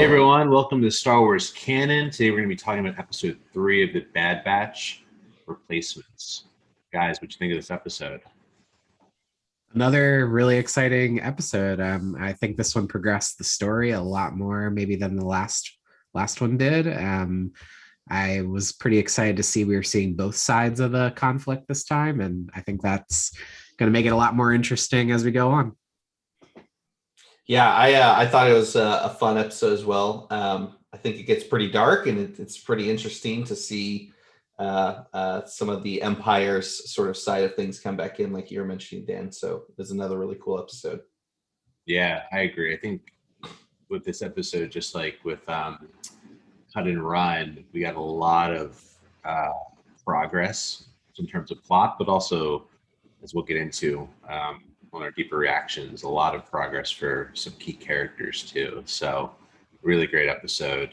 Hey everyone, welcome to Star Wars Canon. Today we're going to be talking about episode 3 of the Bad Batch replacements. Guys, what you think of this episode? Another really exciting episode. I think this one progressed the story a lot more, maybe than the last one did. I was pretty excited to see we were seeing both sides of the conflict this time, and I think that's going to make it a lot more interesting as we go on. Yeah, I thought it was a fun episode as well. I think it gets pretty dark, and it's pretty interesting to see some of the Empire's sort of side of things come back in, like you were mentioning, Dan. So it was another really cool episode. Yeah, I agree. I think with this episode, just like with Cut and Run, we got a lot of progress in terms of plot, but also, as we'll get into on our deeper reactions, a lot of progress for some key characters too. So really great episode.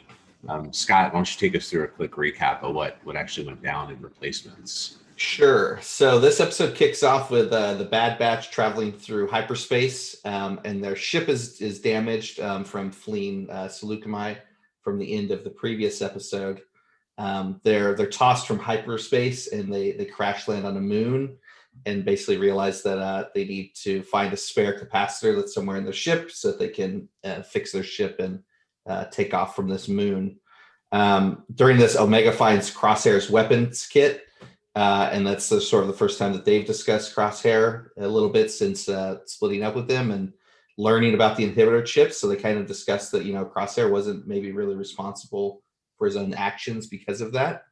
Scott, why don't you take us through a quick recap of what actually went down in replacements? Sure. So this episode kicks off with the Bad Batch traveling through hyperspace, and their ship is damaged from fleeing Seleucami from the end of the previous episode. They're tossed from hyperspace, and they crash land on a moon, and basically realize that they need to find a spare capacitor that's somewhere in their ship so that they can fix their ship and take off from this moon. During this, Omega finds Crosshair's weapons kit, and that's sort of the first time that they've discussed Crosshair a little bit since splitting up with them and learning about the inhibitor chips. So they kind of discussed that, Crosshair wasn't maybe really responsible for his own actions because of that.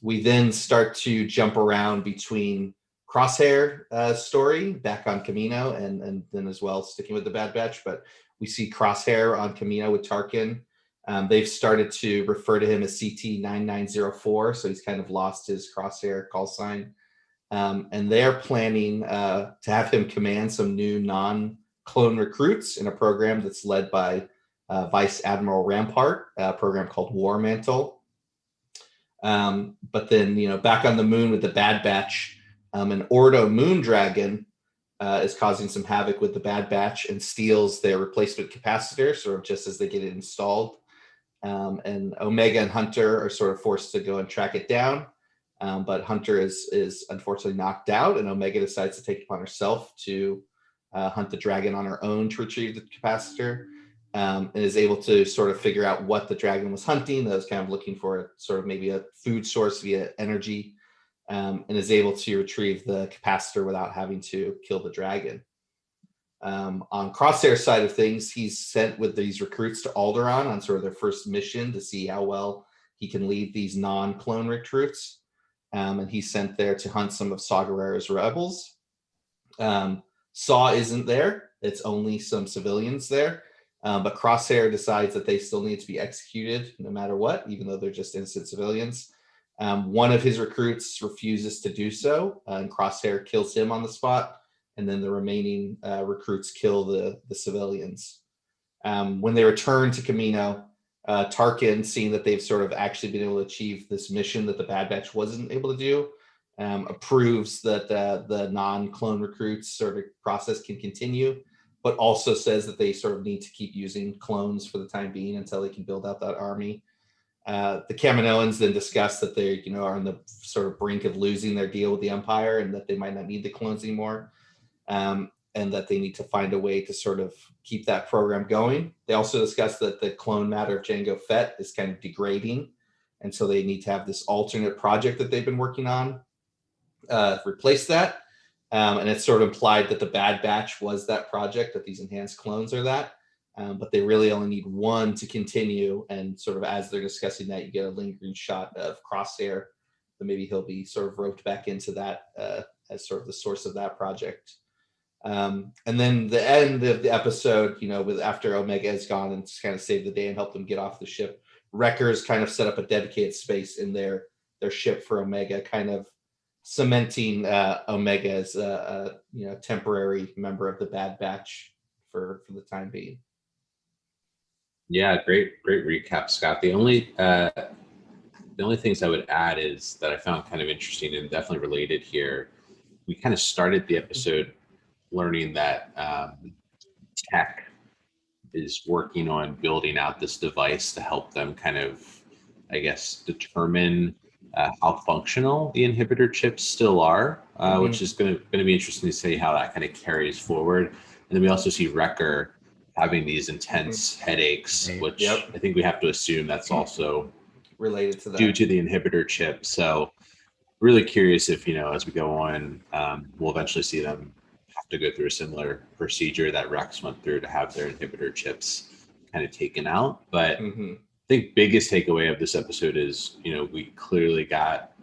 We then start to jump around between Crosshair story back on Camino and then as well sticking with the Bad Batch, but we see Crosshair on Camino with Tarkin. They've started to refer to him as CT-9904, so he's kind of lost his Crosshair call sign. And they're planning to have him command some new non-clone recruits in a program that's led by Vice Admiral Rampart, a program called War Mantle. But then, back on the moon with the Bad Batch, an Ordo moon dragon is causing some havoc with the Bad Batch and steals their replacement capacitor, sort of just as they get it installed. And Omega and Hunter are sort of forced to go and track it down. But Hunter is unfortunately knocked out, and Omega decides to take it upon herself to hunt the dragon on her own to retrieve the capacitor. And is able to sort of figure out what the dragon was hunting. That was kind of looking for sort of maybe a food source via energy, and is able to retrieve the capacitor without having to kill the dragon. On Crosshair's side of things, he's sent with these recruits to Alderaan on sort of their first mission to see how well he can lead these non-clone recruits. And he's sent there to hunt some of Saw Gerrera's rebels. Saw isn't there. It's only some civilians there. But Crosshair decides that they still need to be executed no matter what, even though they're just innocent civilians. One of his recruits refuses to do so, and Crosshair kills him on the spot, and then the remaining recruits kill the civilians. When they return to Camino, Tarkin, seeing that they've sort of actually been able to achieve this mission that the Bad Batch wasn't able to do, approves that the non-clone recruits sort of process can continue, but also says that they sort of need to keep using clones for the time being until they can build out that army. The Kaminoans then discuss that they, are on the sort of brink of losing their deal with the Empire and that they might not need the clones anymore, and that they need to find a way to sort of keep that program going. They also discuss that the clone matter of Jango Fett is kind of degrading, and so they need to have this alternate project that they've been working on replace that. And it's sort of implied that the Bad Batch was that project, that these enhanced clones are that. But they really only need one to continue. And sort of as they're discussing that, you get a lingering shot of Crosshair, that maybe he'll be sort of roped back into that as sort of the source of that project. And then the end of the episode, with after Omega has gone and kind of saved the day and helped them get off the ship, Wreckers kind of set up a dedicated space in their ship for Omega, kind of cementing Omega as a temporary member of the Bad Batch for the time being. Yeah, great recap, Scott. The only things I would add is that I found kind of interesting and definitely related here. We kind of started the episode learning that tech is working on building out this device to help them kind of, I guess, determine how functional the inhibitor chips still are, which is going to be interesting to see how that kind of carries forward. And then we also see Wrecker having these intense headaches, which I think we have to assume that's also related to that, due to the inhibitor chip. So really curious if, as we go on, we'll eventually see them have to go through a similar procedure that Rex went through to have their inhibitor chips kind of taken out. But I think biggest takeaway of this episode is, we clearly got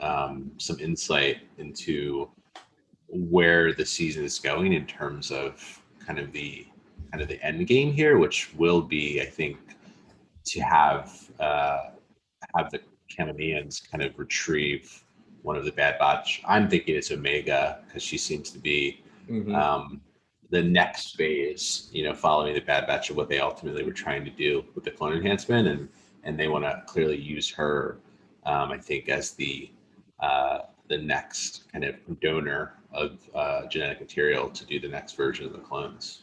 some insight into where the season is going in terms of kind of the end game here, which will be, I think, to have the Canonians kind of retrieve one of the Bad Batch. I'm thinking it's Omega because she seems to be the next phase, following the Bad Batch of what they ultimately were trying to do with the clone enhancement, and they want to clearly use her, I think, as the next kind of donor of genetic material to do the next version of the clones.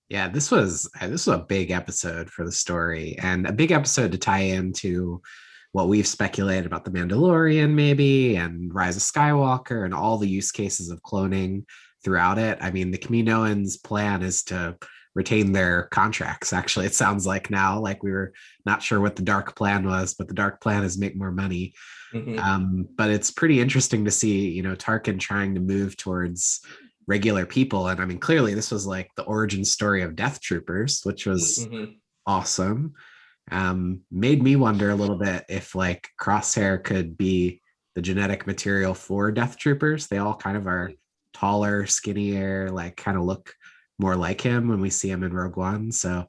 Yeah, this was a big episode for the story, and a big episode to tie into what we've speculated about the Mandalorian, maybe, and Rise of Skywalker, and all the use cases of cloning throughout it. I mean, the Kaminoans' plan is to retain their contracts. Actually, it sounds like now, like we were not sure what the dark plan was, but the dark plan is make more money. But it's pretty interesting to see, Tarkin trying to move towards regular people. And I mean, clearly this was like the origin story of Death Troopers, which was awesome. Made me wonder a little bit if like Crosshair could be the genetic material for Death Troopers. They all kind of are taller, skinnier, like kind of look more like him when we see him in Rogue One. So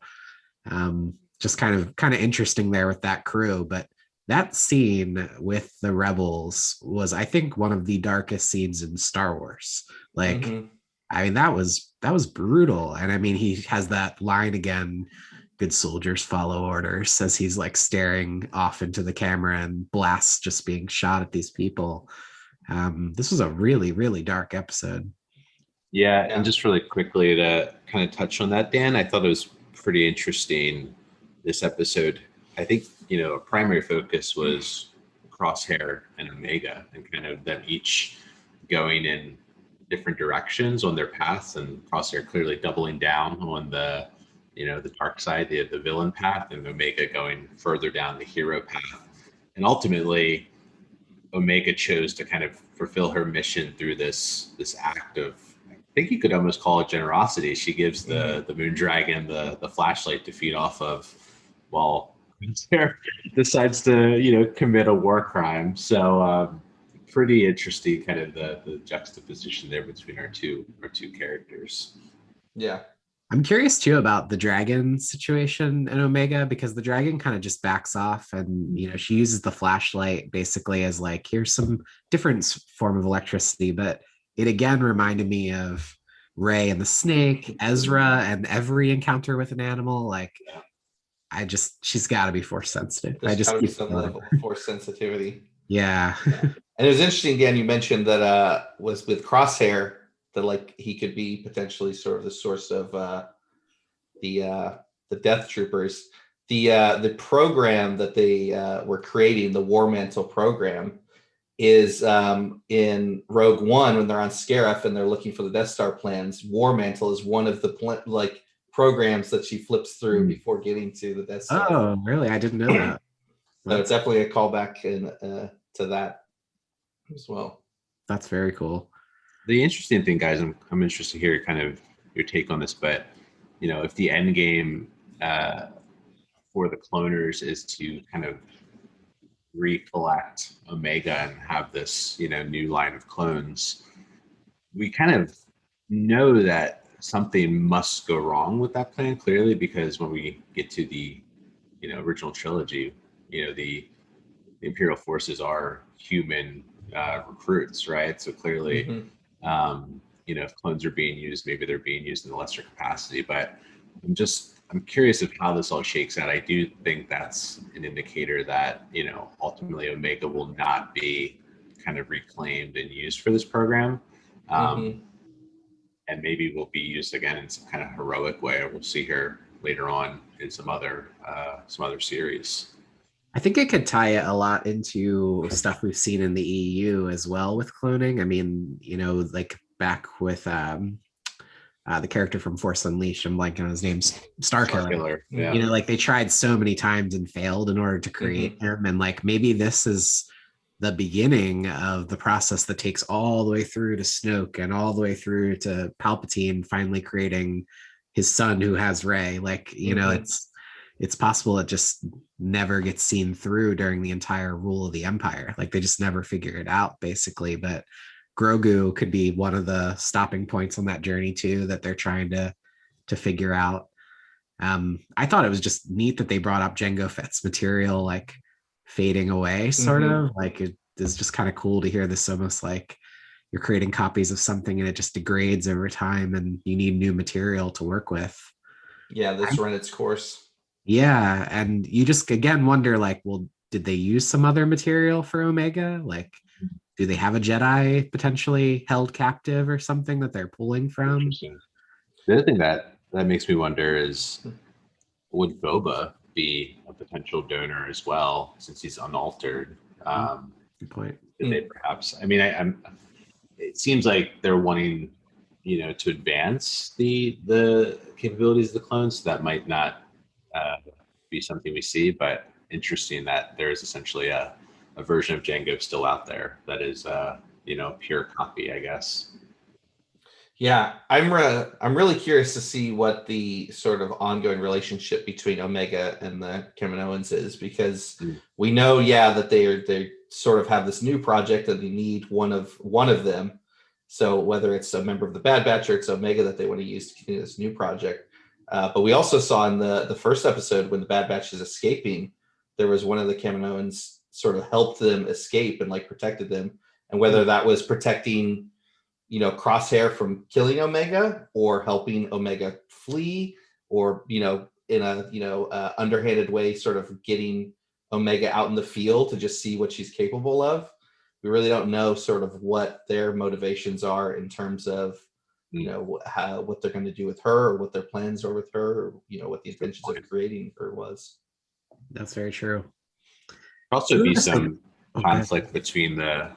just kind of interesting there with that crew. But that scene with the rebels was, I think, one of the darkest scenes in Star Wars. Like, I mean, that was brutal. And I mean, he has that line again, "Good soldiers follow orders," as he's like staring off into the camera and blasts just being shot at these people. This was a really, really dark episode. Yeah, and just really quickly to kind of touch on that, Dan, I thought it was pretty interesting, this episode. I think, a primary focus was Crosshair and Omega, and kind of them each going in different directions on their paths, and Crosshair clearly doubling down on the dark side, the villain path, and Omega going further down the hero path. And ultimately, Omega chose to kind of fulfill her mission through this act of, I think you could almost call it generosity. She gives the moon dragon the flashlight to feed off of, while decides to commit a war crime. So pretty interesting, kind of the juxtaposition there between our two characters. Yeah. I'm curious too about the dragon situation in Omega, because the dragon kind of just backs off, and she uses the flashlight basically as like, here's some different form of electricity. But it again reminded me of Rey and the snake, Ezra, and every encounter with an animal. Like, she's got to be force sensitive. There's got to be some level of force sensitivity. Yeah. And it was interesting, again, you mentioned that was with Crosshair, that like he could be potentially sort of the source of the Death Troopers. The program that they were creating, the War Mantle program, is in Rogue One when they're on Scarif and they're looking for the Death Star plans. War Mantle is one of the programs that she flips through before getting to the Death Star. Oh, really? I didn't know that. So it's definitely a callback to that as well. That's very cool. The interesting thing, guys, I'm interested to hear kind of your take on this, but if the end game for the cloners is to kind of recollect Omega and have this new line of clones, we kind of know that something must go wrong with that plan, clearly, because when we get to the original trilogy, the Imperial forces are human recruits, right? So clearly if clones are being used, maybe they're being used in a lesser capacity. But I'm curious of how this all shakes out. I do think that's an indicator that ultimately Omega will not be kind of reclaimed and used for this program, and maybe will be used again in some kind of heroic way, or we'll see her later on in some other series. I think it could tie it a lot into stuff we've seen in the EU as well with cloning. I mean, like back with the character from Force Unleashed, I'm blanking on his name, Starkiller. Yeah. Like they tried so many times and failed in order to create him. And like maybe this is the beginning of the process that takes all the way through to Snoke and all the way through to Palpatine finally creating his son who has Rey. Like, it's possible it just never gets seen through during the entire rule of the Empire. Like they just never figure it out, basically. But Grogu could be one of the stopping points on that journey too, that they're trying to figure out. I thought it was just neat that they brought up Jango Fett's material like fading away, sort of. Like it is just kind of cool to hear this almost like you're creating copies of something and it just degrades over time and you need new material to work with. Yeah, that's run its course. Yeah, and you just again wonder like, well, did they use some other material for Omega? Like, do they have a Jedi potentially held captive or something that they're pulling from? Interesting. The other thing that makes me wonder is, would Boba be a potential donor as well, since he's unaltered? Good point. Did they perhaps? I mean, it seems like they're wanting, to advance the capabilities of the clones. So that might not be something we see, but interesting that there is essentially a version of Jango still out there that is pure copy, I guess. Yeah, I'm really curious to see what the sort of ongoing relationship between Omega and the Kaminoans is, because we know, that they sort of have this new project and they need one of them. So whether it's a member of the Bad Batch or it's Omega that they want to use to continue this new project. But we also saw in the first episode when the Bad Batch is escaping, there was one of the Kaminoans sort of helped them escape and like protected them. And whether that was protecting, Crosshair from killing Omega or helping Omega flee, or, in a, underhanded way, sort of getting Omega out in the field to just see what she's capable of. We really don't know sort of what their motivations are in terms of, what they're going to do with her, or what their plans are with her, or, what the intentions of creating her was. That's very true. Also be some conflict between the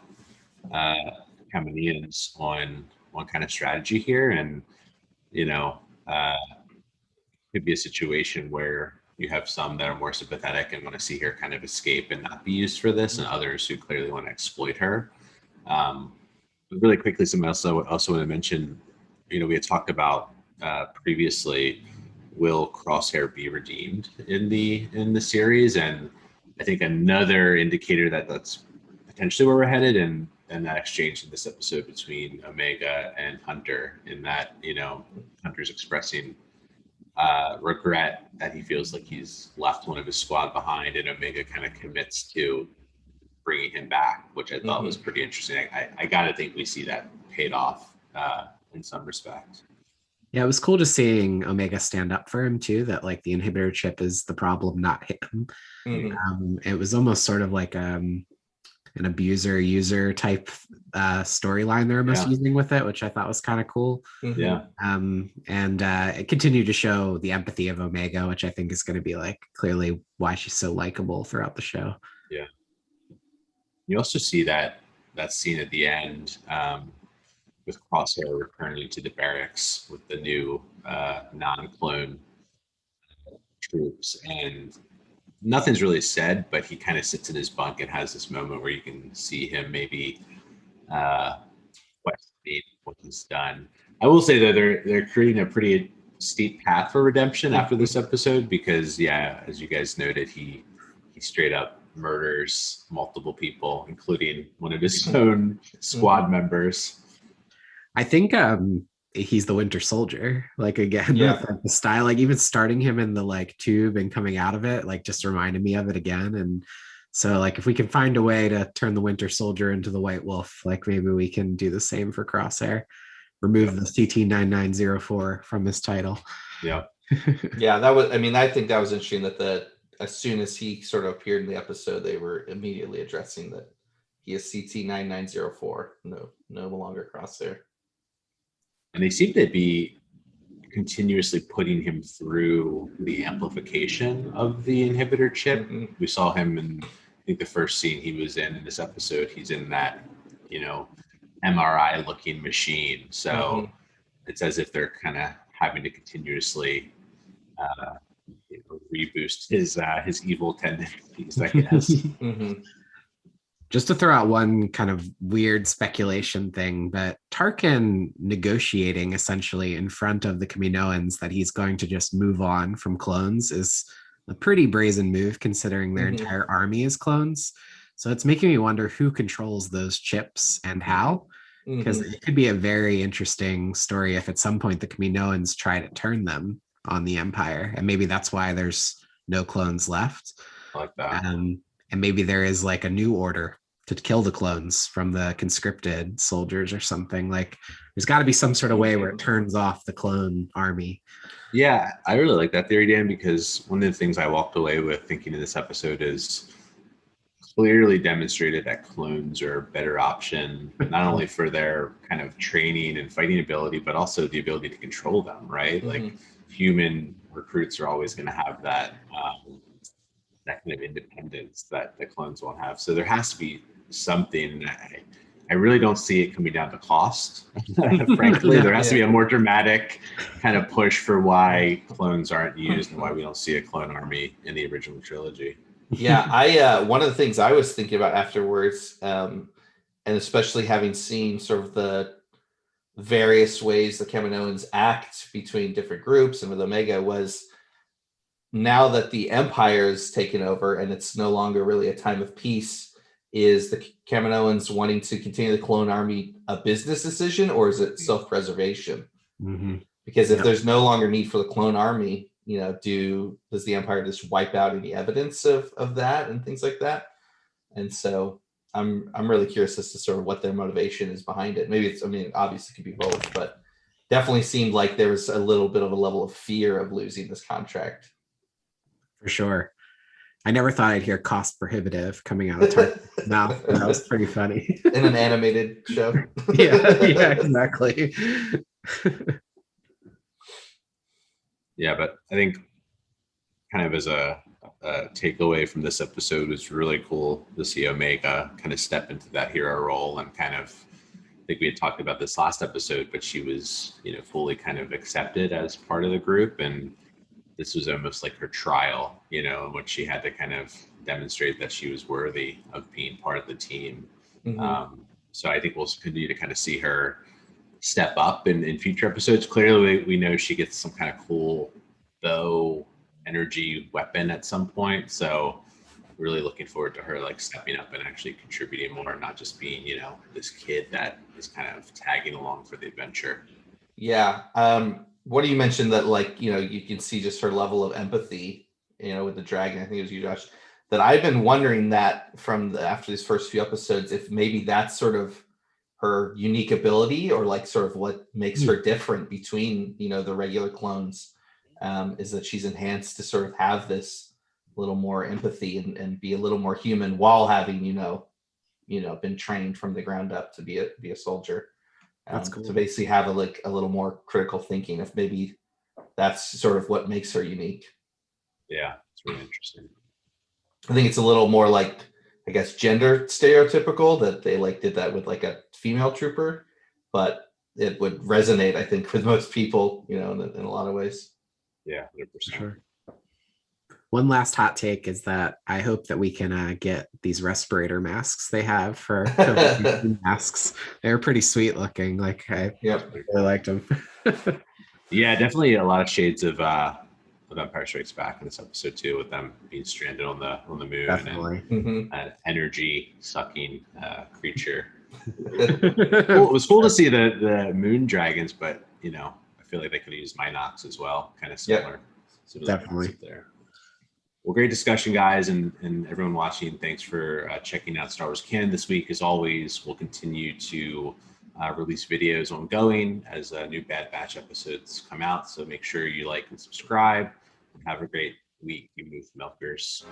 Kaminoans on kind of strategy here, and could be a situation where you have some that are more sympathetic and want to see her kind of escape and not be used for this, and others who clearly want to exploit her. Really quickly, something else I also want to mention, we had talked about previously, will Crosshair be redeemed in the series? And I think another indicator that that's potentially where we're headed, and that exchange in this episode between Omega and Hunter, in that Hunter's expressing regret that he feels like he's left one of his squad behind, and Omega kind of commits to bringing him back, which I thought was pretty interesting. I gotta think we see that paid off in some respect. Yeah, it was cool just seeing Omega stand up for him too, that like the inhibitor chip is the problem, not him. It was almost sort of like an abuser user type storyline they're almost using with it, which I thought was kind of cool. Yeah. And it continued to show the empathy of Omega, which I think is going to be like clearly why she's so likable throughout the show. Yeah. You also see that scene at the end with Crosshair returning to the barracks with the new non-clone troops, and nothing's really said, but he kind of sits in his bunk and has this moment where you can see him maybe questioning what he's done. I will say that they're creating a pretty steep path for redemption after this episode, because as you guys noted, he straight up murders multiple people, including one of his own squad members. I think he's the Winter Soldier, like again, with, like, the style, like even starting him in the like tube and coming out of it, like just reminded me of it again. And so like if we can find a way to turn the Winter Soldier into the White Wolf, like maybe we can do the same for Crosshair, remove the CT-9904 from his title. Yeah. That was, I think that was interesting that as soon as he sort of appeared in the episode, they were immediately addressing that he is CT-9904, no longer Crosshair. And they seem to be continuously putting him through the amplification of the inhibitor chip. We saw him in, I think, the first scene he was in this episode. He's in that, MRI looking machine. So it's as if they're kind of having to continuously reboost his evil tendencies, I guess. Just to throw out one kind of weird speculation thing, but Tarkin negotiating essentially in front of the Kaminoans that he's going to just move on from clones is a pretty brazen move considering their entire army is clones. So it's making me wonder who controls those chips and how, because it could be a very interesting story if at some point the Kaminoans try to turn them on the Empire. And maybe that's why there's no clones left. I like that. And maybe there is like a new order to kill the clones from the conscripted soldiers or something. Like there's got to be some sort of way where it turns off the clone army. Yeah, I really like that theory, Dan, because one of the things I walked away with thinking in this episode is clearly demonstrated that clones are a better option, not only for their kind of training and fighting ability, but also the ability to control them, right? Like human recruits are always going to have that that kind of independence that the clones won't have. So there has to be something. I really don't see it coming down to cost. Frankly, there has to be a more dramatic kind of push for why clones aren't used and why we don't see a clone army in the original trilogy. Yeah, I one of the things I was thinking about afterwards, and especially having seen sort of the various ways the Kaminoans act between different groups and with Omega, was now that the Empire's taken over and it's no longer really a time of peace, is the Kaminoans wanting to continue the clone army a business decision, or is it self-preservation? Because if there's no longer need for the clone army, does the Empire just wipe out any evidence of that and things like that? And so I'm really curious as to sort of what their motivation is behind it. Maybe obviously it could be both, but definitely seemed like there was a little bit of a level of fear of losing this contract. For sure. I never thought I'd hear cost prohibitive coming out of Tarkin's mouth. That was pretty funny. In an animated show. yeah, exactly. Yeah, but I think kind of as a takeaway from this episode, was really cool to see Omega kind of step into that hero role and kind of, I think we had talked about this last episode, but she was, fully kind of accepted as part of the group. And this was almost like her trial, in which she had to kind of demonstrate that she was worthy of being part of the team. So I think we'll continue to kind of see her step up in future episodes. Clearly, we know she gets some kind of cool bow energy weapon at some point. So really looking forward to her like stepping up and actually contributing more, not just being, this kid that is kind of tagging along for the adventure. Yeah. What do you mention that you can see just her level of empathy, with the dragon? I think it was you, Josh, that I've been wondering that after these first few episodes, if maybe that's sort of her unique ability, or like sort of what makes her different between, the regular clones, is that she's enhanced to sort of have this little more empathy and be a little more human while having, been trained from the ground up to be a soldier. That's cool. To basically have a little more critical thinking, if maybe that's sort of what makes her unique. Yeah, it's really interesting. I think it's a little more like, I guess, gender stereotypical that they did that with like a female trooper, but it would resonate, I think, with most people, in a lot of ways. Yeah, 100%. Sure. One last hot take is that I hope that we can get these respirator masks they have for masks. They're pretty sweet looking. Like I really liked them. Yeah, definitely a lot of shades of Empire Strikes Back in this episode too, with them being stranded on the moon. Definitely. And an energy sucking creature. It was cool to see the moon dragons, but I feel like they could have used Minox as well, kind of similar. Definitely. There. Well, great discussion, guys, and everyone watching. Thanks for checking out Star Wars Canon this week. As always, we'll continue to release videos ongoing as new Bad Batch episodes come out. So make sure you like and subscribe. Have a great week, you Milkers.